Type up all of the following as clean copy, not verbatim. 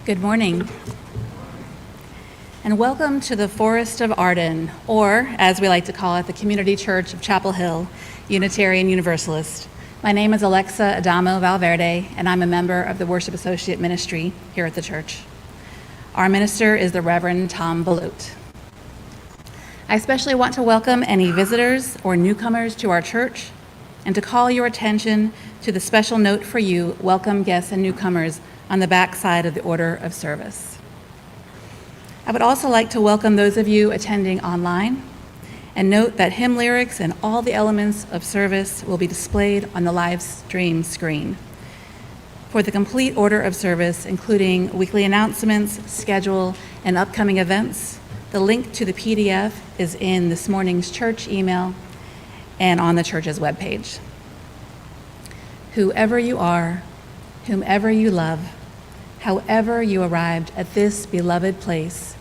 Good morning, and welcome to the Forest of Arden, or as we like to call it, the Community Church of Chapel Hill, Unitarian Universalist. My name is Alexa Adamo Valverde, and I'm a member of the Worship Associate Ministry here at the church. Our minister is the Reverend Thom Belote. I especially want to welcome any visitors or newcomers to our church and to call your attention to the special note for you, welcome guests and newcomers, on the back side of the order of service. I would also like to welcome those of you attending online and note that hymn lyrics and all the elements of service will be displayed on the live stream screen. For the complete order of service, including weekly announcements, schedule, and upcoming events, the link to the PDF is in this morning's church email and on the church's webpage. Whoever you are, whomever you love, however you arrived at this beloved place,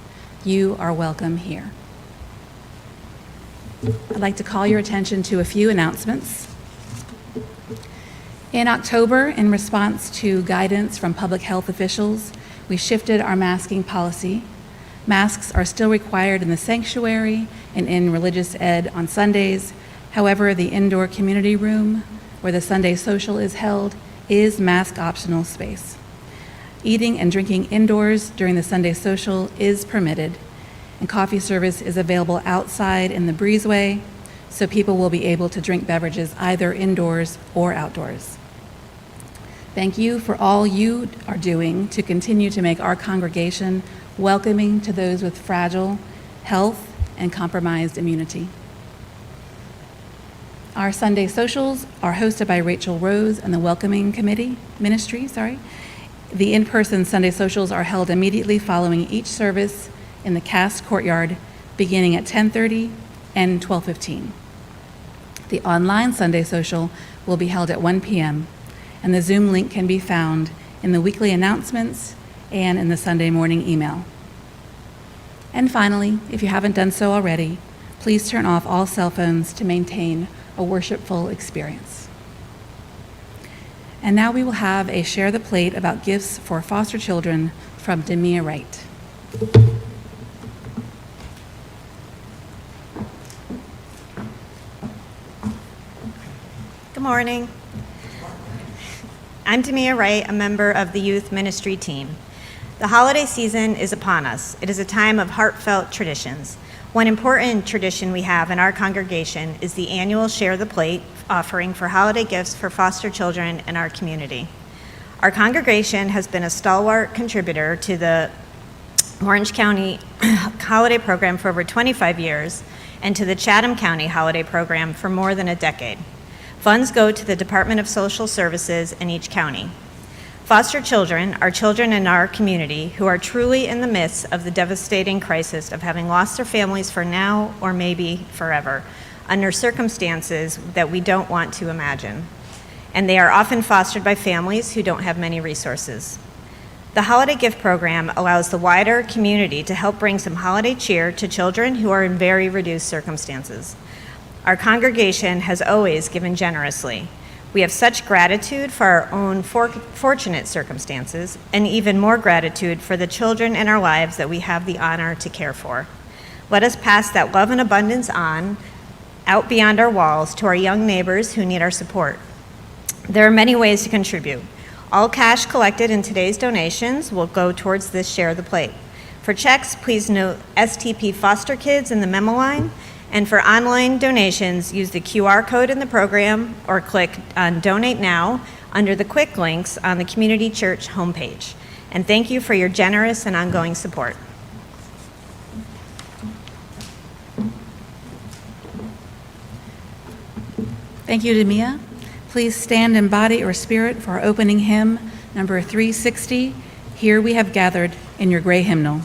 you are welcome here. I'd like to call your attention to a few announcements. In October, in response to guidance from public health officials, we shifted our masking policy. Masks are still required in the sanctuary and in religious ed on Sundays. However, the indoor community room where the Sunday social is held is mask optional space. Eating and drinking indoors during the Sunday social is permitted, and coffee service is available outside in the breezeway, so people will be able to drink beverages either indoors or outdoors. Thank you for all you are doing to continue to make our congregation welcoming to those with fragile health and compromised immunity. Our Sunday socials are hosted by Rachel Rose and the Welcoming Ministry. The in-person Sunday socials are held immediately following each service in the Cass Courtyard, beginning at 10:30 and 12:15. The online Sunday social will be held at 1 p.m., and the Zoom link can be found in the weekly announcements and in the Sunday morning email. And finally, if you haven't done so already, please turn off all cell phones to maintain a worshipful experience. And now we will have a Share the Plate about gifts for foster children from Demia Wright. Good morning. I'm Demia Wright, a member of the youth ministry team. The holiday season is upon us. It is a time of heartfelt traditions. One important tradition we have in our congregation is the annual Share the Plate offering for holiday gifts for foster children in our community. Our congregation has been a stalwart contributor to the Orange County Holiday Program for over 25 years and to the Chatham County Holiday Program for more than a decade. Funds go to the Department of Social Services in each county. Foster children are children in our community who are truly in the midst of the devastating crisis of having lost their families for now or maybe forever, under circumstances that we don't want to imagine. And they are often fostered by families who don't have many resources. The Holiday Gift Program allows the wider community to help bring some holiday cheer to children who are in very reduced circumstances. Our congregation has always given generously. We have such gratitude for our own fortunate circumstances, and even more gratitude for the children in our lives that we have the honor to care for. Let us pass that love and abundance on, out beyond our walls, to our young neighbors who need our support. There are many ways to contribute. All cash collected in today's donations will go towards this Share the Plate. For checks, please note STP Foster Kids in the memo line. And for online donations, use the QR code in the program or click on Donate Now under the quick links on the Community Church homepage. And thank you for your generous and ongoing support. Thank you, Demia. Please stand in body or spirit for our opening hymn, number 360, Here We Have Gathered in Your Gray Hymnal.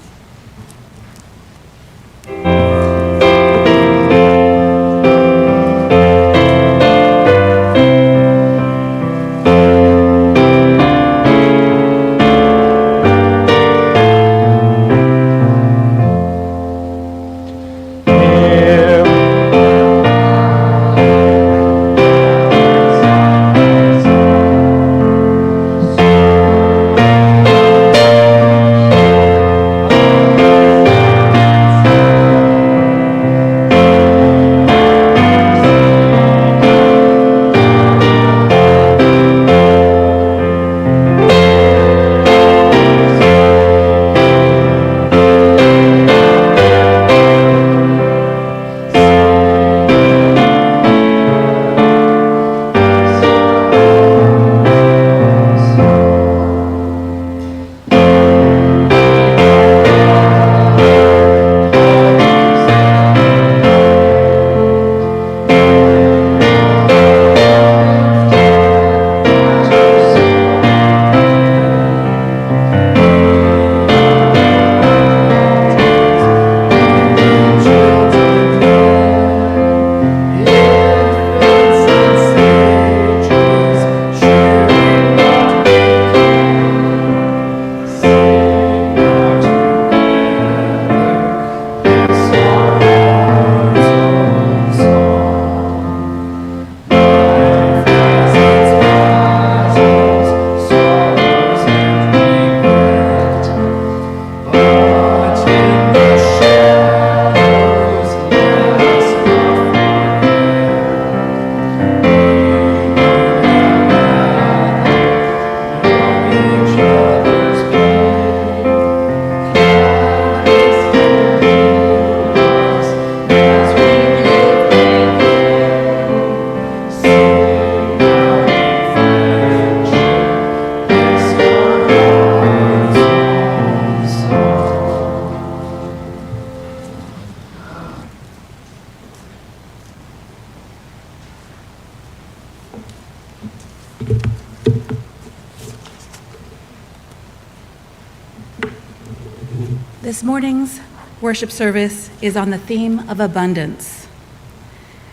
This morning's worship service is on the theme of abundance.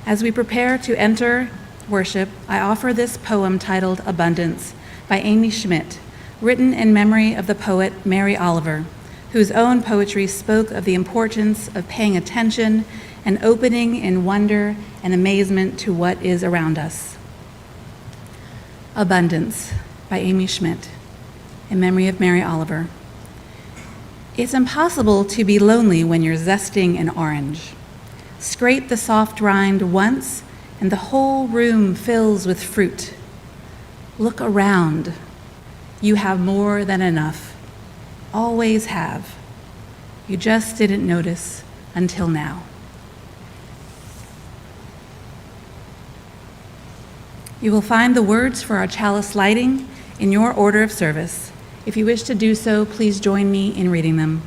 As we prepare to enter worship, I offer this poem titled Abundance by Amy Schmidt, written in memory of the poet Mary Oliver, whose own poetry spoke of the importance of paying attention and opening in wonder and amazement to what is around us. Abundance by Amy Schmidt, in memory of Mary Oliver. It's impossible to be lonely when you're zesting an orange. Scrape the soft rind once, and the whole room fills with fruit. Look around. You have more than enough. Always have. You just didn't notice until now. You will find the words for our chalice lighting in your order of service. If you wish to do so, please join me in reading them.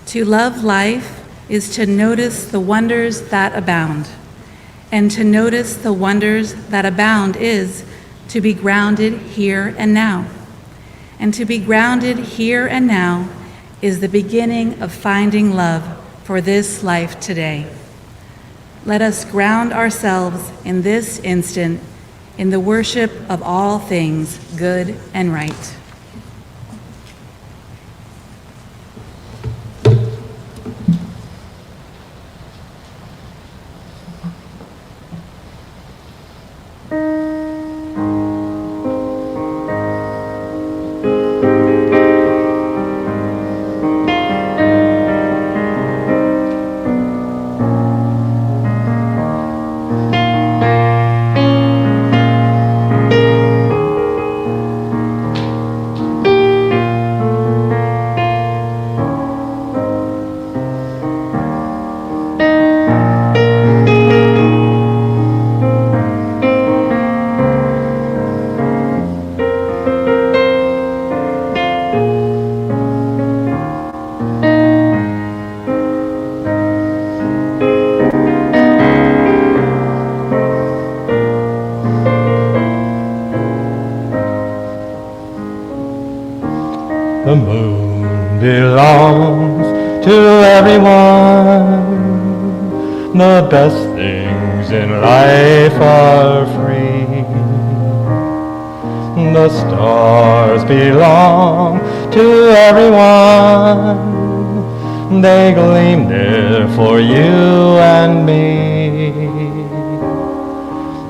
To love life is to notice the wonders that abound, and to notice the wonders that abound is to be grounded here and now. And to be grounded here and now is the beginning of finding love for this life today. Let us ground ourselves in this instant in the worship of all things good and right. The moon belongs to everyone. The best things in life are free. The stars belong to everyone. They gleam there for you and me.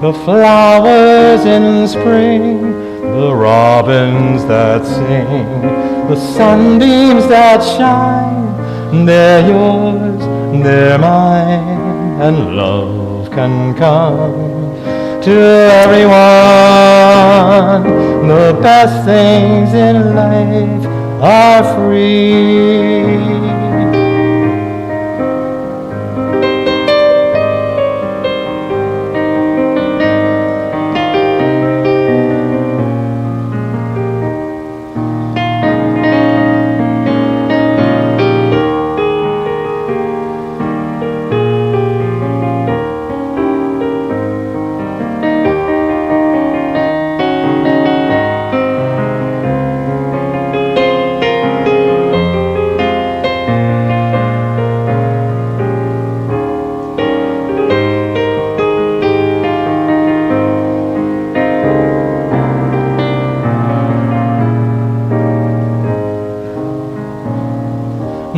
The flowers in spring, the robins that sing, the sunbeams that shine, they're yours, they're mine, and love can come to everyone. The best things in life are free.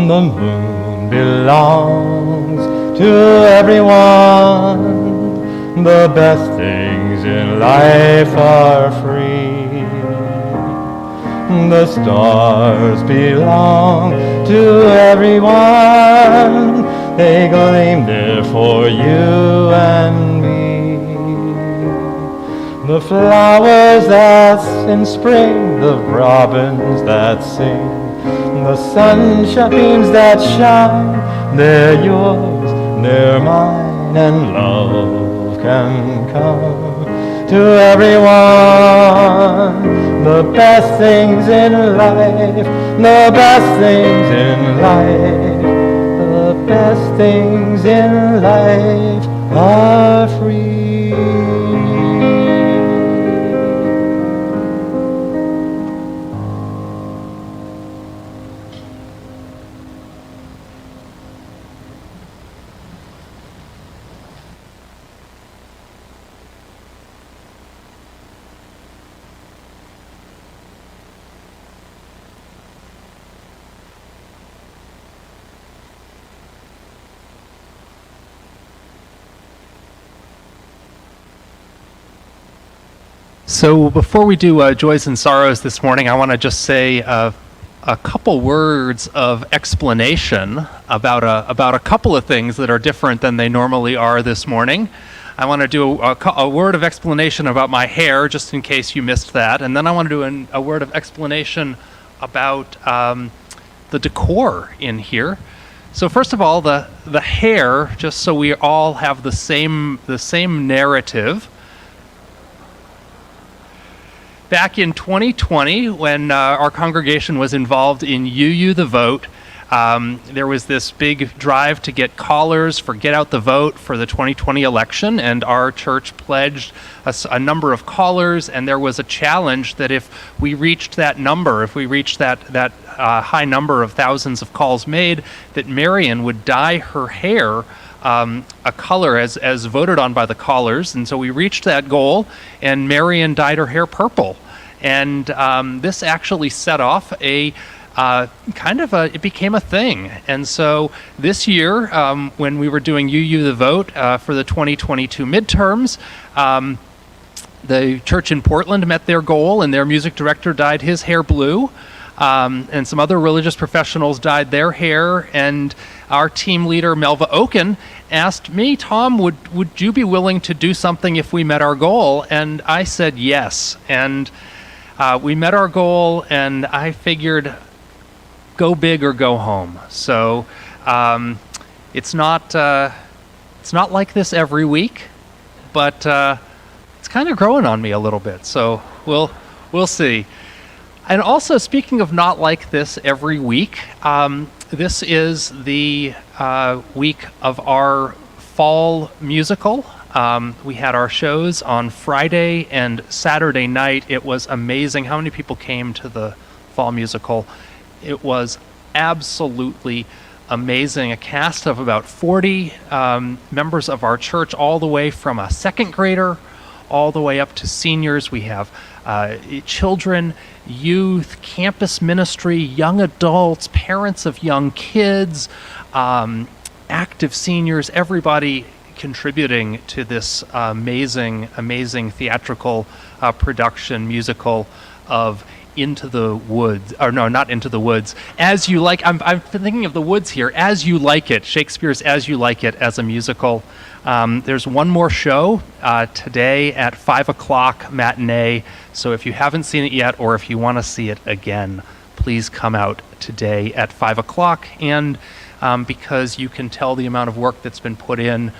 The moon belongs to everyone. The best things in life are free. The stars belong to everyone. They gleam there for you and me. The flowers that's in spring, the robins that sing, the sunbeams that shine, they're yours, they're mine, and love can come to everyone. The best things in life, the best things in life, the best things in life are free. So before we do Joys and Sorrows this morning, I want to just say a couple words of explanation about a couple of things that are different than they normally are this morning. I want to do a word of explanation about my hair, just in case you missed that, and then I want to do a word of explanation about the decor in here. So first of all, the hair, just so we all have the same narrative. Back in 2020, when our congregation was involved in UU the Vote, there was this big drive to get callers for Get Out the Vote for the 2020 election, and our church pledged a number of callers, and there was a challenge that if we reached that number, if we reached that high number of thousands of calls made, that Marion would dye her hair a color as voted on by the callers. And so we reached that goal, and Marion dyed her hair purple. And this actually set off it became a thing. And so this year, when we were doing UU the Vote for the 2022 midterms, the church in Portland met their goal, and their music director dyed his hair blue. And some other religious professionals dyed their hair, and our team leader, Melva Oken, asked me, Thom, would you be willing to do something if we met our goal? And I said yes. And we met our goal, and I figured, go big or go home. So it's not like this every week, but it's kind of growing on me a little bit. So we'll see. And also, speaking of not like this every week, this is the week of our fall musical. We had our shows on Friday and Saturday night. It was amazing how many people came to the fall musical. It was absolutely amazing. A cast of about 40 members of our church, all the way from a second grader all the way up to seniors. We have children, youth, campus ministry, young adults, parents of young kids, active seniors, everybody contributing to this amazing theatrical production musical of Into the Woods, or no, not Into the Woods, As You Like. I'm thinking of The Woods here, As You Like It, Shakespeare's As You Like It as a musical. There's one more show today at 5 o'clock matinee, so if you haven't seen it yet, or if you want to see it again, please come out today at 5 o'clock, and because you can tell the amount of work that's been put in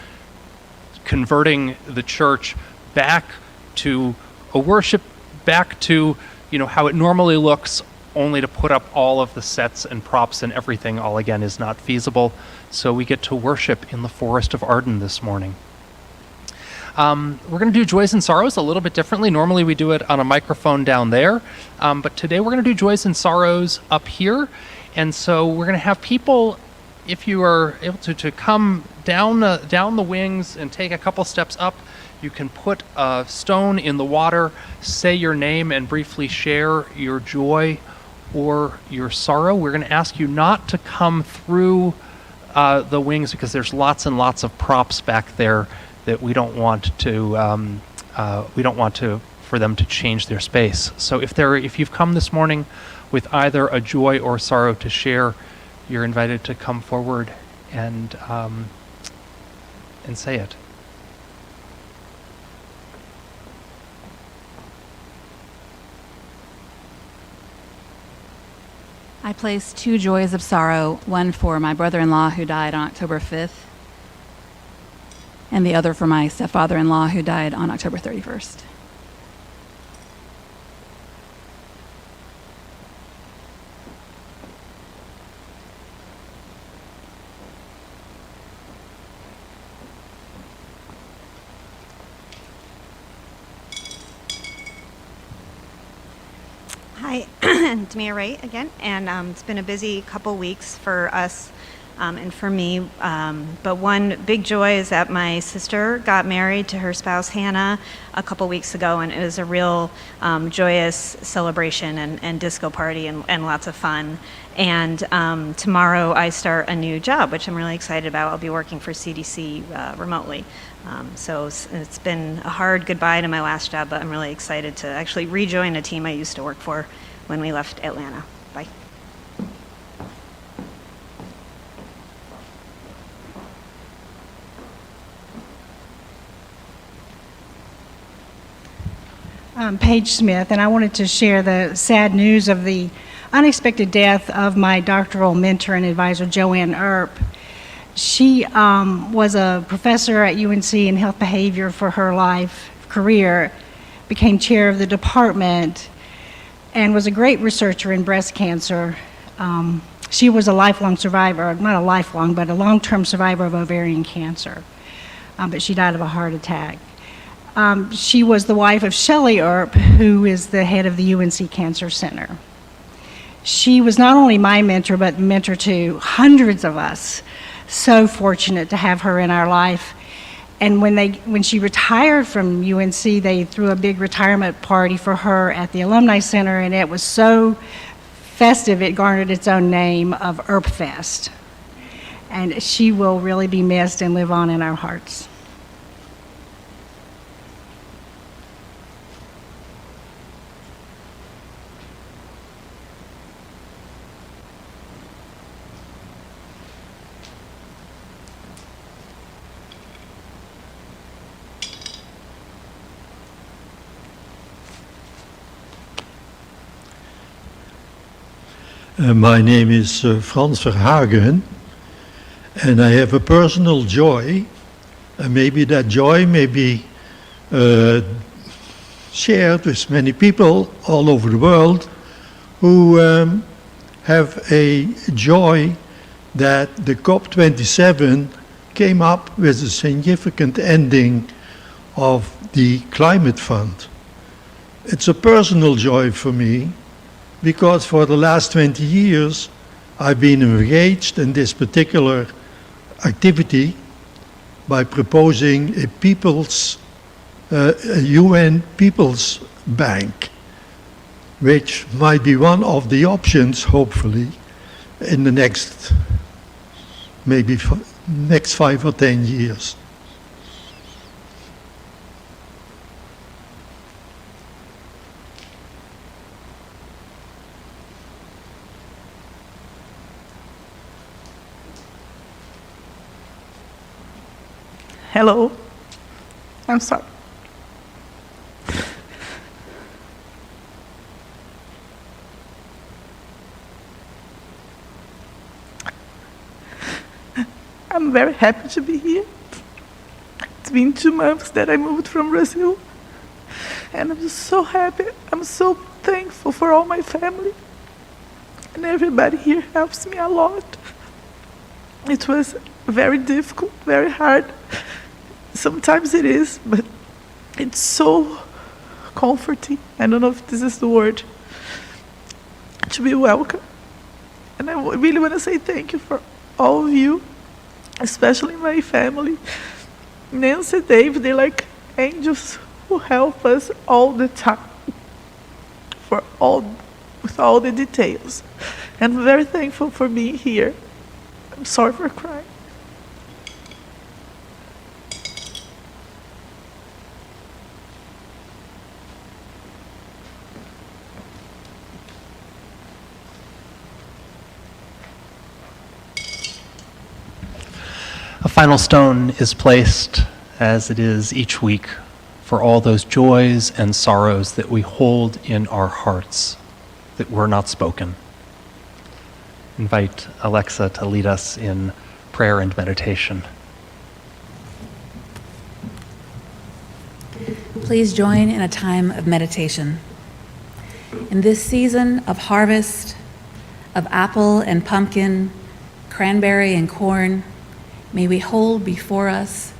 converting the church back to a worship, back to how it normally looks, only to put up all of the sets and props and everything all again is not feasible. So we get to worship in the Forest of Arden this morning. We're going to do Joys and Sorrows a little bit differently. Normally we do it on a microphone down there, but today we're going to do Joys and Sorrows up here. And so we're going to have people, if you are able to come down the wings and take a couple steps up. You can put a stone in the water, say your name, and briefly share your joy or your sorrow. We're going to ask you not to come through the wings, because there's lots and lots of props back there that we don't want for them to change their space. So if you've come this morning with either a joy or sorrow to share, you're invited to come forward and say it. I place 2 joys of sorrow, one for my brother-in-law who died on October 5th, and the other for my stepfather-in-law who died on October 31st. Hi, Demia Wright again, and it's been a busy couple weeks for us and for me. But one big joy is that my sister got married to her spouse Hannah a couple weeks ago, and it was a real joyous celebration and disco party and lots of fun. And tomorrow I start a new job, which I'm really excited about. I'll be working for CDC remotely. So it's been a hard goodbye to my last job, but I'm really excited to actually rejoin a team I used to work for when we left Atlanta. Bye. Paige Smith, and I wanted to share the sad news of the unexpected death of my doctoral mentor and advisor, Joanne Earp. She was a professor at UNC in health behavior for her career, became chair of the department, and was a great researcher in breast cancer. She was a lifelong survivor, not a lifelong, but a long-term survivor of ovarian cancer, but she died of a heart attack. She was the wife of Shelley Earp, who is the head of the UNC Cancer Center. She was not only my mentor, but mentor to hundreds of us. So fortunate to have her in our life. And when she retired from UNC, they threw a big retirement party for her at the Alumni Center, and it was so festive it garnered its own name of Earp Fest. And she will really be missed and live on in our hearts. My name is Frans Verhagen, and I have a personal joy, and maybe that joy may be shared with many people all over the world who have a joy that the COP27 came up with a significant ending of the Climate Fund. It's a personal joy for me, because for the last 20 years I've been engaged in this particular activity by proposing a UN People's Bank, which might be one of the options, hopefully, in the next 5 or 10 years. Hello. I'm sorry. I'm very happy to be here. It's been 2 months that I moved from Brazil, and I'm just so happy. I'm so thankful for all my family, and everybody here helps me a lot. It was very difficult, very hard. Sometimes it is, but it's so comforting. I don't know if this is the word, to be welcome. And I really want to say thank you for all of you, especially my family. Nancy and Dave, they're like angels who help us all the time with all the details. And I'm very thankful for being here. I'm sorry for crying. A final stone is placed, as it is each week, for all those joys and sorrows that we hold in our hearts that were not spoken. Invite Alexa to lead us in prayer and meditation. Please join in a time of meditation. In this season of harvest, of apple and pumpkin, cranberry and corn, may we hold before us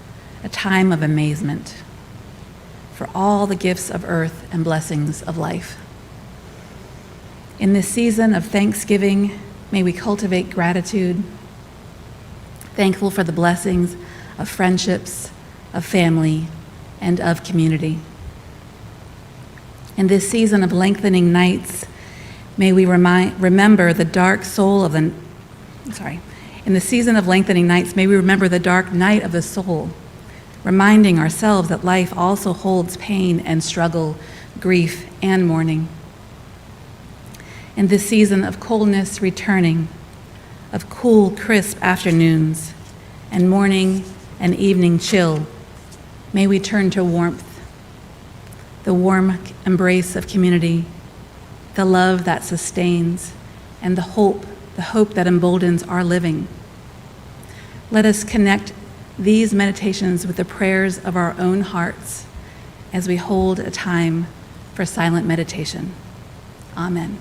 a time of amazement for all the gifts of earth and blessings of life. In this season of thanksgiving, may we cultivate gratitude thankful for the blessings of friendships, of family, and of community. In this season of lengthening nights, may we remember the dark soul of the, in the season of lengthening nights, may we remember the dark night of the soul, reminding ourselves that life also holds pain and struggle, grief and mourning. In this season of coldness returning, of cool, crisp afternoons, and morning and evening chill, may we turn to warmth, the warm embrace of community, the love that sustains, and the hope that emboldens our living. Let us connect these meditations with the prayers of our own hearts as we hold a time for silent meditation. Amen.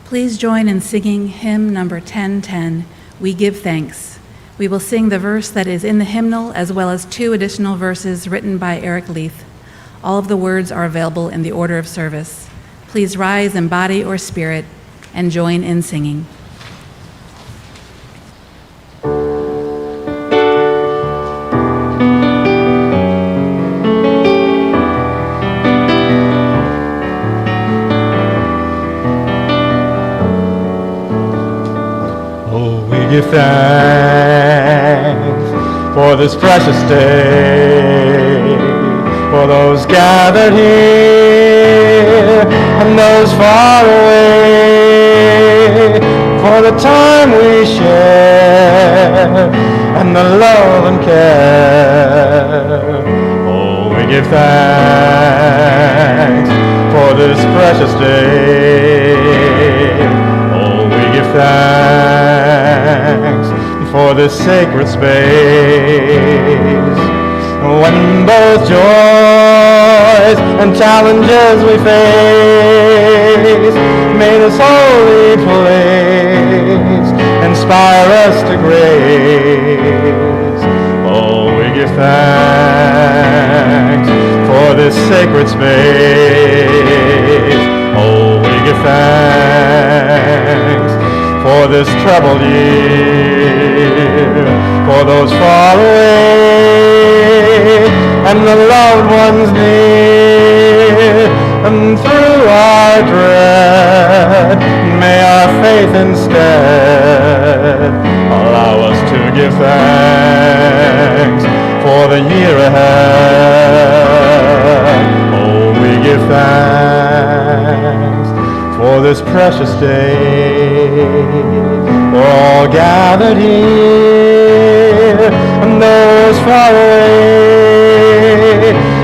Please join in singing hymn number 1010, We Give Thanks. We will sing the verse that is in the hymnal as well as 2 additional verses written by Eric Leith. All of the words are available in the order of service. Please rise in body or spirit and join in singing. Give thanks for this precious day, for those gathered here and those far away, for the time we share and the love and care. Oh, we give thanks for this precious day. Oh, we give thanks for this sacred space. When both joys and challenges we face, may this holy place inspire us to grace. Oh, we give thanks for this sacred space. Oh, we give thanks for this troubled year, for those far away and the loved ones near. And through our dread, may our faith instead allow us to give thanks for the year ahead. Oh, we give thanks for this precious day, we're all gathered here and those far away,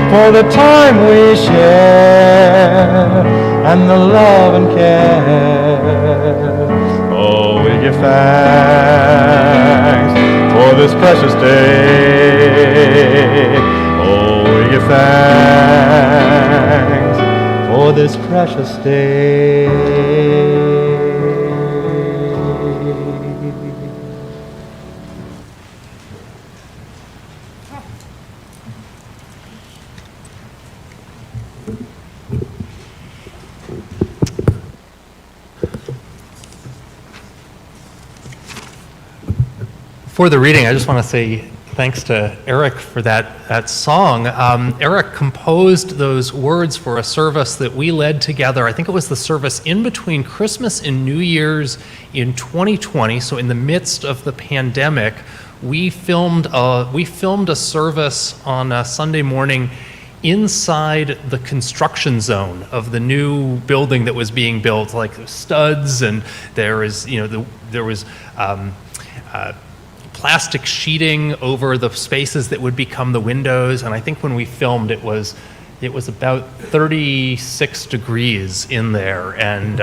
for the time we share and the love and care. Oh, we give thanks for this precious day. Oh, we give thanks for this precious day. For the reading, I just want to say thanks to Eric for that song. Eric composed those words for a service that we led together. I think it was the service in between Christmas and New Year's in 2020. So in the midst of the pandemic, we filmed a service on a Sunday morning inside the construction zone of the new building that was being built, like studs, and there was plastic sheeting over the spaces that would become the windows. And I think when we filmed, it was about 36 degrees in there, and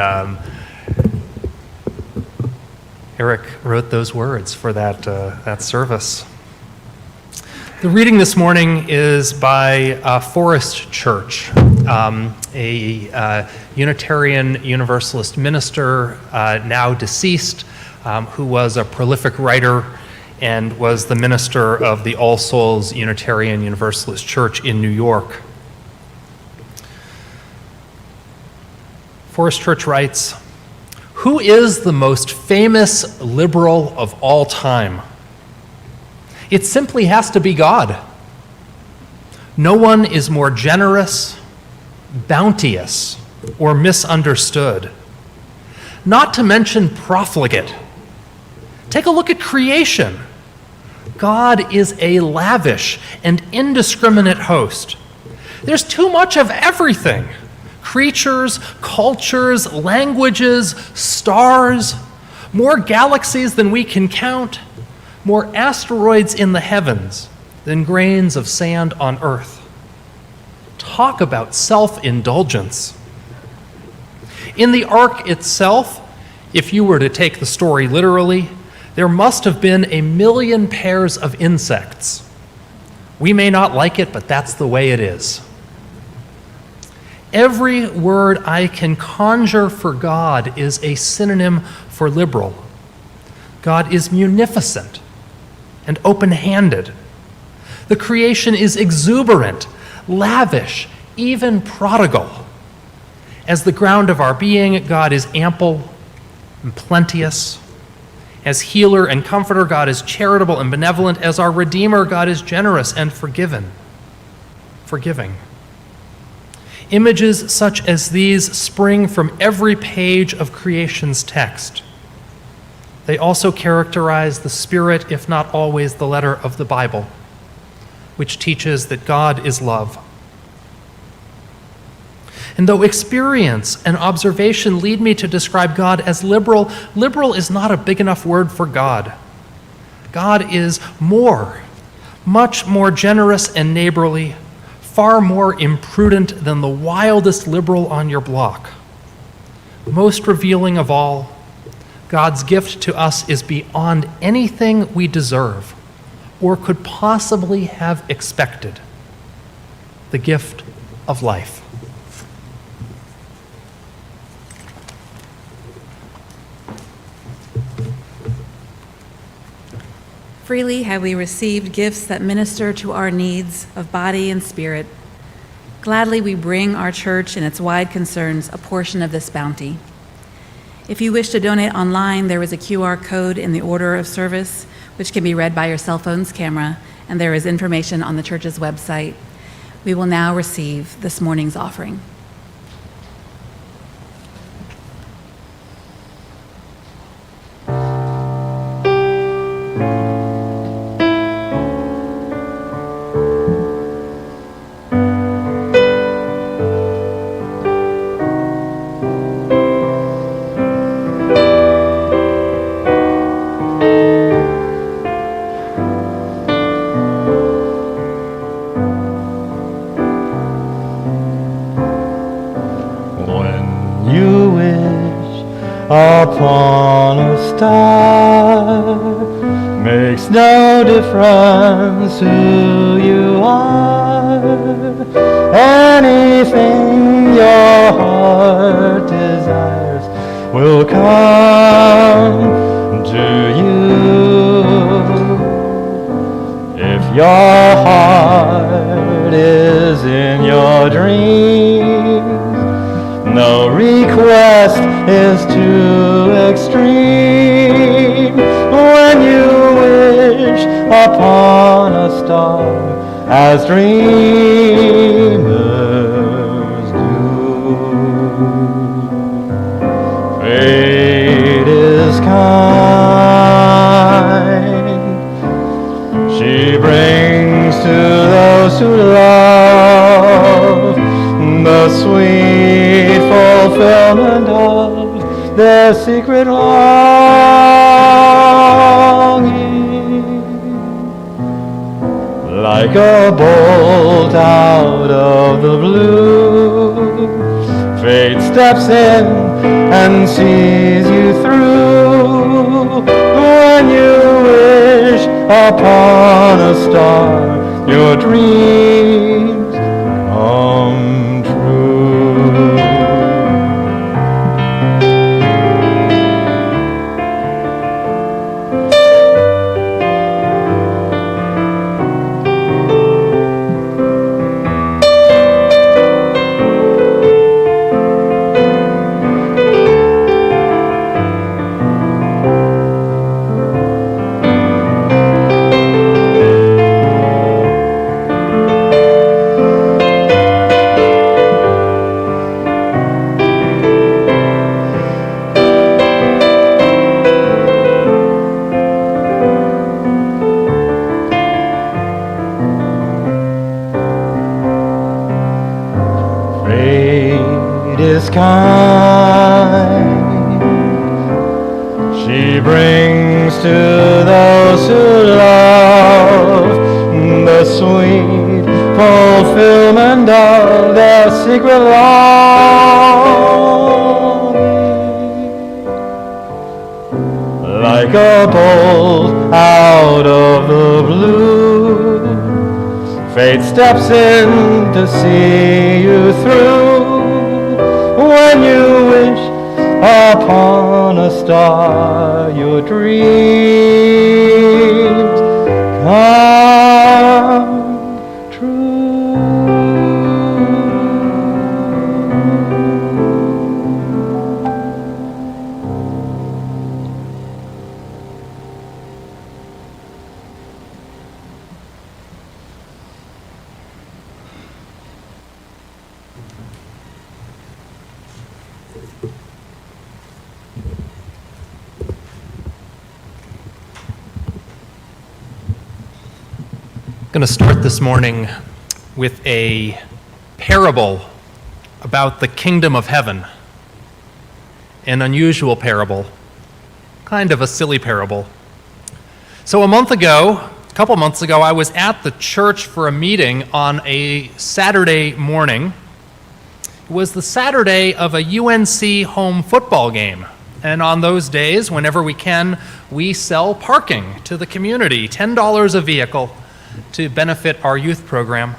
Eric wrote those words for that service. The reading this morning is by Forest Church, a Unitarian Universalist minister, now deceased, who was a prolific writer and was the minister of the All Souls Unitarian Universalist Church in New York. Forest Church writes, "Who is the most famous liberal of all time? It simply has to be God. No one is more generous, bounteous, or misunderstood. Not to mention profligate. Take a look at creation. God is a lavish and indiscriminate host. There's too much of everything. Creatures, cultures, languages, stars, more galaxies than we can count, more asteroids in the heavens than grains of sand on earth. Talk about self-indulgence. In the ark itself, if you were to take the story literally, there must have been 1 million pairs of insects. We may not like it, but that's the way it is. Every word I can conjure for God is a synonym for liberal. God is munificent and open-handed. The creation is exuberant, lavish, even prodigal. As the ground of our being, God is ample and plenteous. As healer and comforter, God is charitable and benevolent. As our Redeemer, God is generous and forgiving. Images such as these spring from every page of creation's text. They also characterize the spirit, if not always the letter, of the Bible, which teaches that God is love. And though experience and observation lead me to describe God as liberal, liberal is not a big enough word for God. God is more, much more generous and neighborly, far more imprudent than the wildest liberal on your block. Most revealing of all, God's gift to us is beyond anything we deserve or could possibly have expected. The gift of life. Freely have we received gifts that minister to our needs of body and spirit. Gladly we bring our church and its wide concerns a portion of this bounty. If you wish to donate online, there is a QR code in the order of service, which can be read by your cell phone's camera, and there is information on the church's website. We will now receive this morning's offering. Upon a star makes no difference who you are. Anything your heart desires will come to you. If your heart is in your dreams, no request is too extreme. When you wish upon a star, as dreamers do, fate is kind. She brings to those who love the sweet fulfillment of their secret longing. Like a bolt out of the blue, fate steps in and sees you through. when you wish upon a star, your dreams come true. Fate is kind. She brings to those who love the sweet fulfillment of their secret longing. Like a bolt out of the blue, fate steps in to see you through. When you wish upon a star, your dreams come true. I'm going to start this morning with a parable about the kingdom of heaven. An unusual parable, kind of a silly parable. So a couple months ago, I was at the church for a meeting on a Saturday morning. It was the Saturday of a UNC home football game. And on those days, whenever we can, we sell parking to the community, $10 a vehicle, to benefit our youth program.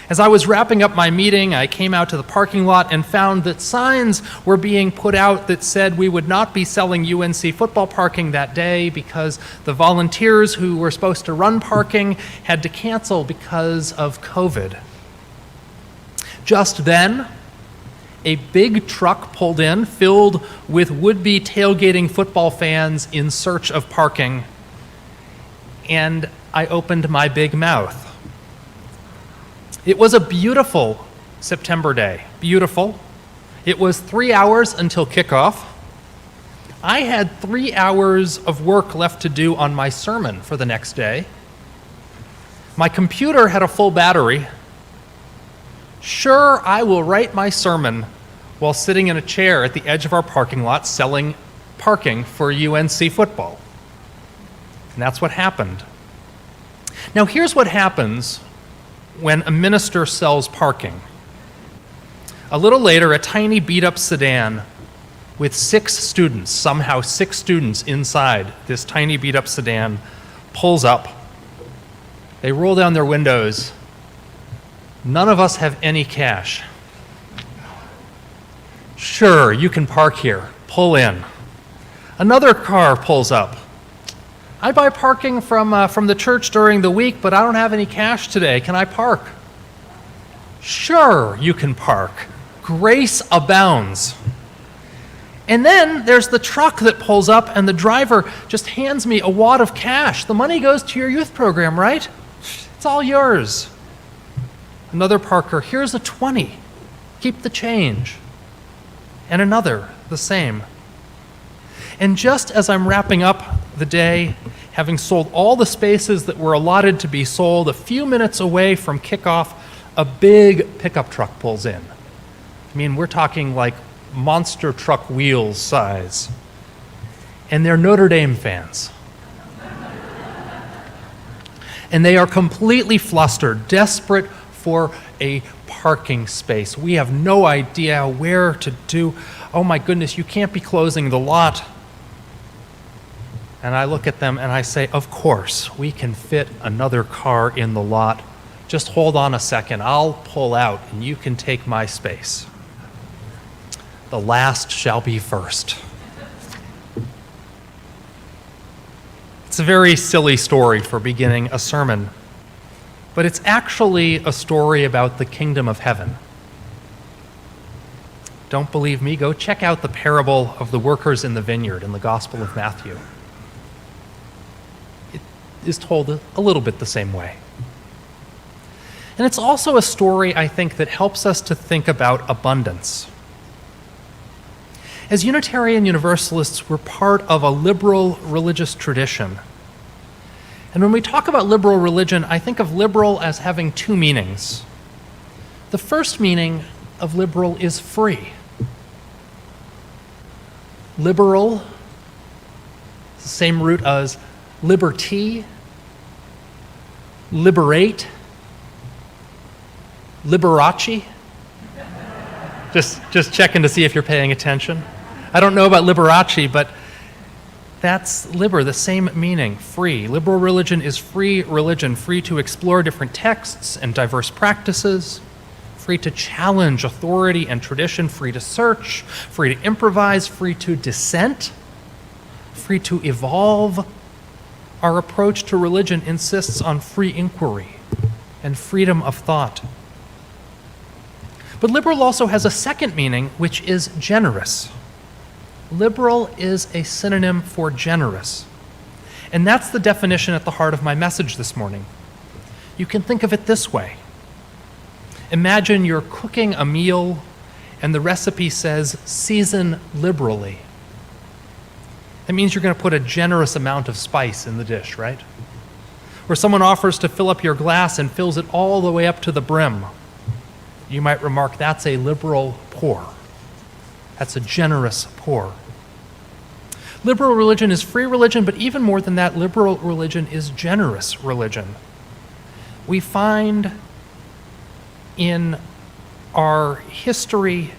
As I was wrapping up my meeting, I came out to the parking lot and found that signs were being put out that said we would not be selling UNC football parking that day because the volunteers who were supposed to run parking had to cancel because of COVID. Just then, a big truck pulled in filled with would-be tailgating football fans in search of parking, and I opened my big mouth. It was a beautiful September day. Beautiful. It was 3 hours until kickoff. I had 3 hours of work left to do on my sermon for the next day. My computer had a full battery. Sure, I will write my sermon while sitting in a chair at the edge of our parking lot selling parking for UNC football. And that's what happened. Now, here's what happens when a minister sells parking. A little later, a tiny beat-up sedan with 6 students, somehow 6 students inside this tiny beat-up sedan, pulls up. They roll down their windows. None of us have any cash. Sure, you can park here. Pull in. Another car pulls up. I buy parking from the church during the week, but I don't have any cash today. Can I park? Sure, you can park. Grace abounds. And then there's the truck that pulls up, and the driver just hands me a wad of cash. The money goes to your youth program, right? It's all yours. Another parker, here's a 20. Keep the change. And another, the same. And just as I'm wrapping up the day, having sold all the spaces that were allotted to be sold, a few minutes away from kickoff, a big pickup truck pulls in. I mean, we're talking like monster truck wheels size. And they're Notre Dame fans. And they are completely flustered, desperate for a parking space. We have no idea where to do. Oh my goodness, you can't be closing the lot. And I look at them and I say, of course, we can fit another car in the lot. Just hold on a second, I'll pull out and you can take my space. The last shall be first. It's a very silly story for beginning a sermon, but it's actually a story about the kingdom of heaven. Don't believe me? Go check out the parable of the workers in the vineyard in the Gospel of Matthew. It is told a little bit the same way. And it's also a story, I think, that helps us to think about abundance. As Unitarian Universalists, we're part of a liberal religious tradition. And when we talk about liberal religion, I think of liberal as having two meanings. The first meaning of liberal is free. Liberal, the same root as liberty, liberate, Liberace? Just checking to see if you're paying attention. I don't know about Liberace, but that's liber, the same meaning, free. Liberal religion is free religion, free to explore different texts and diverse practices, free to challenge authority and tradition, free to search, free to improvise, free to dissent, free to evolve. Our approach to religion insists on free inquiry and freedom of thought. But liberal also has a second meaning, which is generous. Liberal is a synonym for generous. And that's the definition at the heart of my message this morning. You can think of it this way. Imagine you're cooking a meal and the recipe says, season liberally. That means you're going to put a generous amount of spice in the dish, right? Or someone offers to fill up your glass and fills it all the way up to the brim. You might remark, that's a liberal pour. That's a generous pour. Liberal religion is free religion, but even more than that, liberal religion is generous religion. We find in our history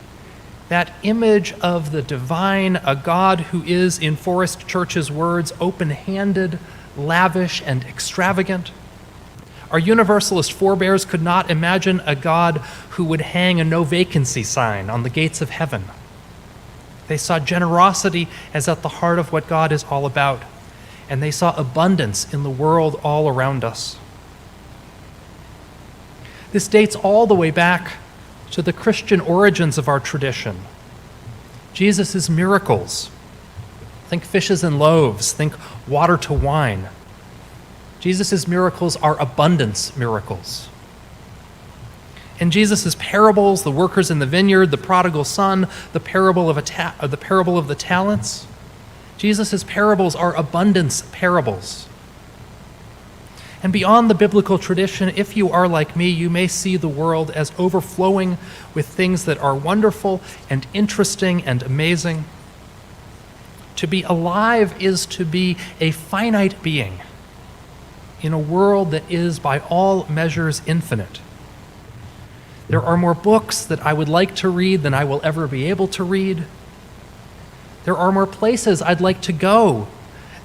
that image of the divine, a God who is, in Forrest Church's words, open-handed, lavish, and extravagant. Our Universalist forebears could not imagine a God who would hang a no vacancy sign on the gates of heaven. They saw generosity as at the heart of what God is all about, and they saw abundance in the world all around us. This dates all the way back to the Christian origins of our tradition. Jesus' miracles. Think fishes and loaves, think water to wine. Jesus' miracles are abundance miracles. In Jesus' parables, the workers in the vineyard, the prodigal son, the parable of the talents, Jesus' parables are abundance parables. And beyond the biblical tradition, if you are like me, you may see the world as overflowing with things that are wonderful and interesting and amazing. To be alive is to be a finite being in a world that is, by all measures, infinite. There are more books that I would like to read than I will ever be able to read. There are more places I'd like to go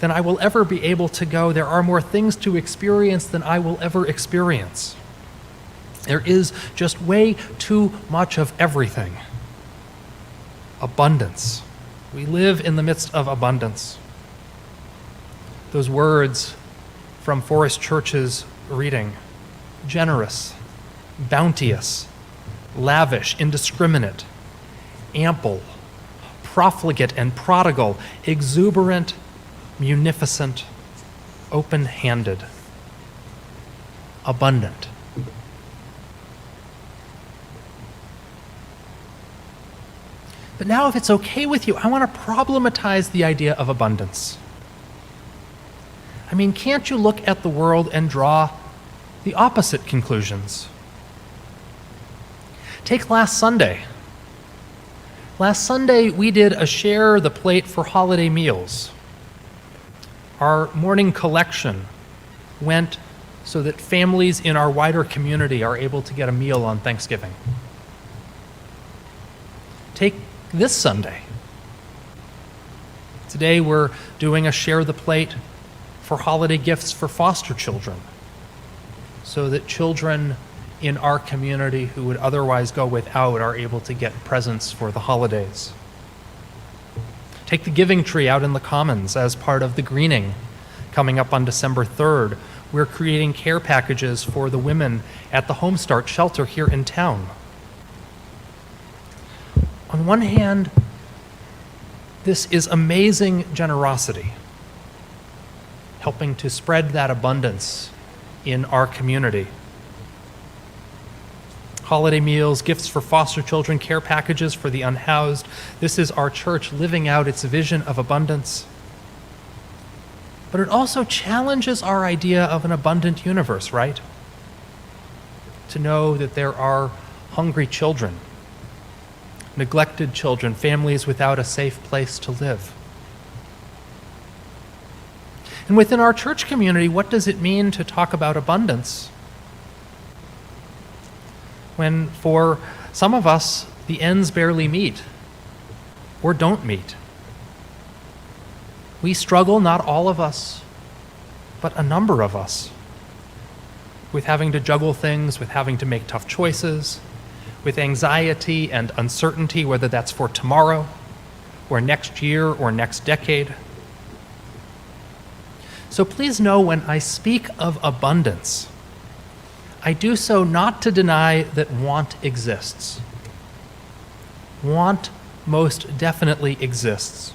than I will ever be able to go. There are more things to experience than I will ever experience. There is just way too much of everything. Abundance. We live in the midst of abundance. Those words from Forrest Church's reading, generous, bounteous, lavish, indiscriminate, ample, profligate and prodigal, exuberant, munificent, open-handed, abundant. But now, if it's okay with you, I want to problematize the idea of abundance. I mean, can't you look at the world and draw the opposite conclusions? Take last Sunday. Last Sunday, we did a share the plate for holiday meals. Our morning collection went so that families in our wider community are able to get a meal on Thanksgiving. Take this Sunday. Today we're doing a Share the Plate for holiday gifts for foster children, so that children in our community who would otherwise go without are able to get presents for the holidays. Take the giving tree out in the Commons as part of the greening coming up on December 3rd. We're creating care packages for the women at the Home Start shelter here in town. On one hand, this is amazing generosity, helping to spread that abundance in our community. Holiday meals, gifts for foster children, care packages for the unhoused. This is our church living out its vision of abundance. But it also challenges our idea of an abundant universe, right? To know that there are hungry children, neglected children, families without a safe place to live. And within our church community, what does it mean to talk about abundance when for some of us the ends barely meet or don't meet? We struggle, not all of us, but a number of us, with having to juggle things, with having to make tough choices, with anxiety and uncertainty, whether that's for tomorrow or next year or next decade. So please know, when I speak of abundance, I do so not to deny that want exists. Want most definitely exists.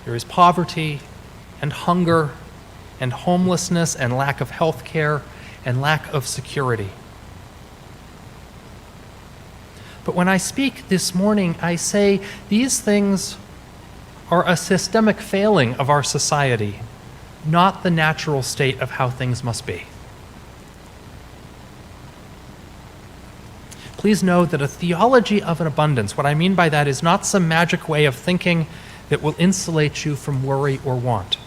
There is poverty and hunger and homelessness and lack of health care and lack of security. But when I speak this morning, I say these things are a systemic failing of our society, not the natural state of how things must be. Please know that a theology of an abundance, what I mean by that is not some magic way of thinking that will insulate you from worry or want.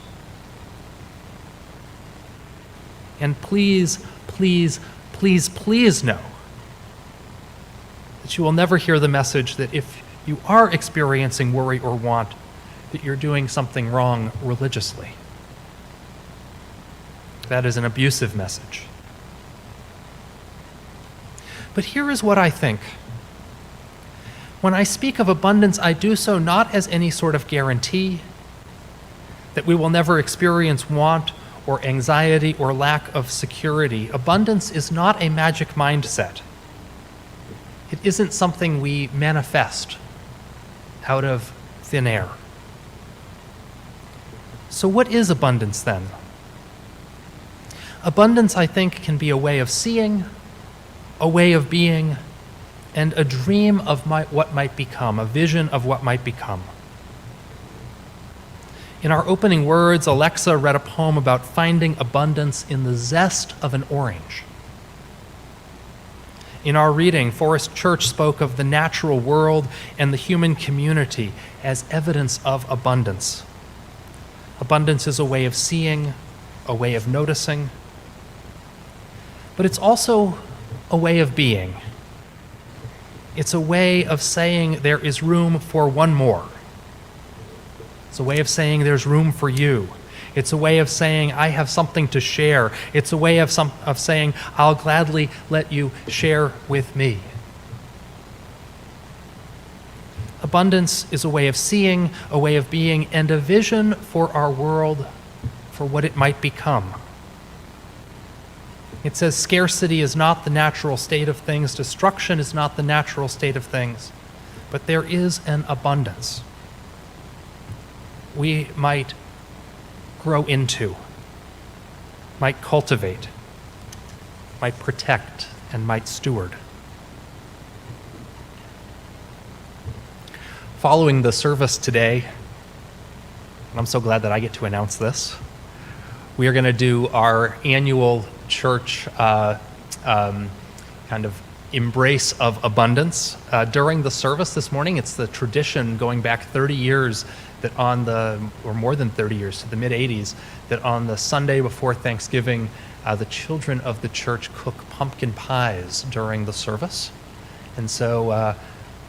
And please, please, please, please know that you will never hear the message that if you are experiencing worry or want, that you're doing something wrong religiously. That is an abusive message. But here is what I think. When I speak of abundance, I do so not as any sort of guarantee that we will never experience want or anxiety or lack of security. Abundance is not a magic mindset. It isn't something we manifest out of thin air. So what is abundance then? Abundance, I think, can be a way of seeing, a way of being, and a dream of what might become, a vision of what might become. In our opening words, Alexa read a poem about finding abundance in the zest of an orange. In our reading, Forest Church spoke of the natural world and the human community as evidence of abundance. Abundance is a way of seeing, a way of noticing, but it's also a way of being. It's a way of saying there is room for one more. It's a way of saying there's room for you. It's a way of saying I have something to share. It's a way of saying I'll gladly let you share with me. Abundance is a way of seeing, a way of being, and a vision for our world, for what it might become. It says scarcity is not the natural state of things, destruction is not the natural state of things, but there is an abundance we might grow into, might cultivate, might protect, and might steward. Following the service today, and I'm so glad that I get to announce this, we are going to do our annual church kind of embrace of abundance. During the service this morning, it's the tradition going back 30 years that or more than 30 years, to the mid-'80s, that on the Sunday before Thanksgiving, the children of the church cook pumpkin pies during the service. And so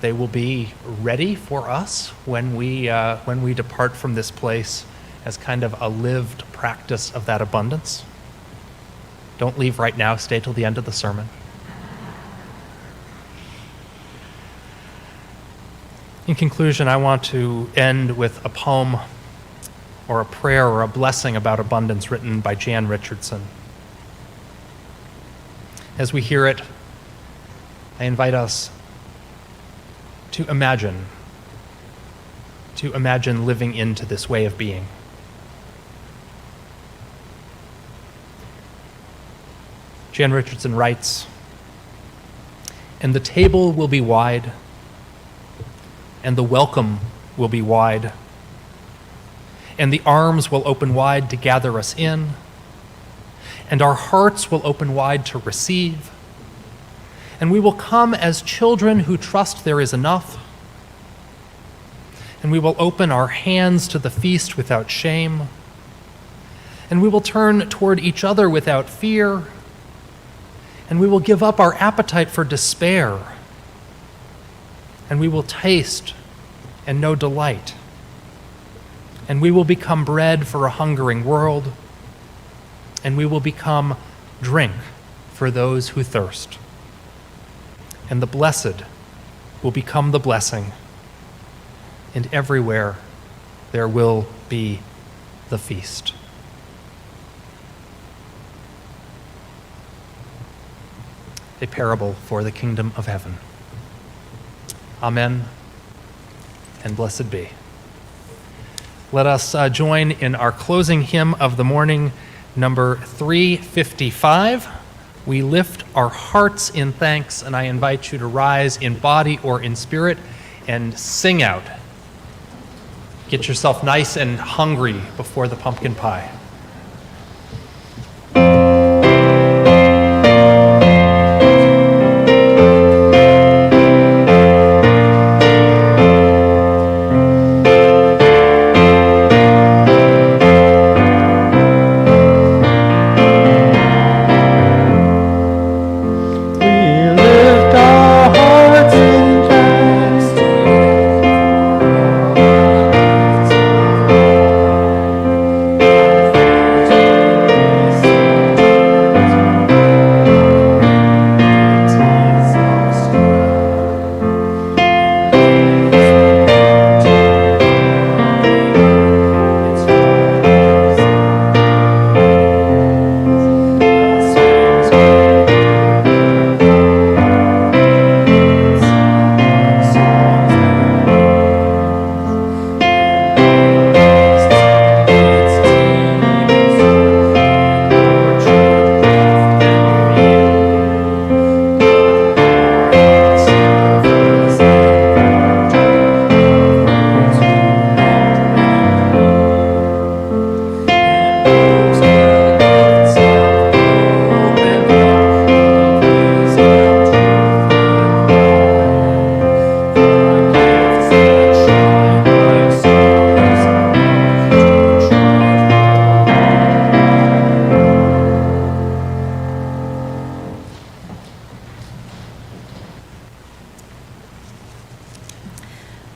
they will be ready for us when we depart from this place as kind of a lived practice of that abundance. Don't leave right now, stay till the end of the sermon. In conclusion, I want to end with a poem or a prayer or a blessing about abundance written by Jan Richardson. As we hear it, I invite us to imagine living into this way of being. Jan Richardson writes, "And the table will be wide, and the welcome will be wide, and the arms will open wide to gather us in, and our hearts will open wide to receive, and we will come as children who trust there is enough, and we will open our hands to the feast without shame, and we will turn toward each other without fear, and we will give up our appetite for despair, and we will taste and know delight, and we will become bread for a hungering world, and we will become drink for those who thirst. And the blessed will become the blessing, and everywhere there will be the feast." A parable for the kingdom of heaven. Amen, and blessed be. Let us join in our closing hymn of the morning, number 355. We lift our hearts in thanks, and I invite you to rise in body or in spirit and sing out. Get yourself nice and hungry before the pumpkin pie.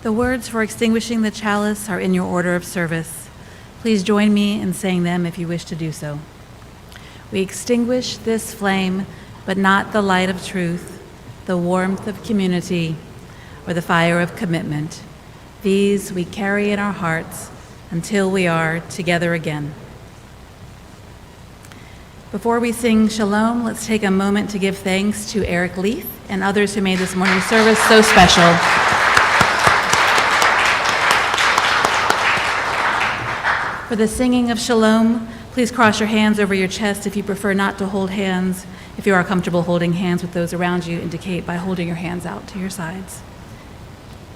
The words for extinguishing the chalice are in your order of service. Please join me in saying them if you wish to do so. We extinguish this flame, but not the light of truth, the warmth of community, or the fire of commitment. These we carry in our hearts until we are together again. Before we sing Shalom, let's take a moment to give thanks to Eric Leith and others who made this morning's service so special. For the singing of Shalom, please cross your hands over your chest if you prefer not to hold hands. If you are comfortable holding hands with those around you, indicate by holding your hands out to your sides.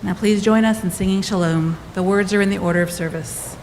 Now please join us in singing Shalom. The words are in the order of service.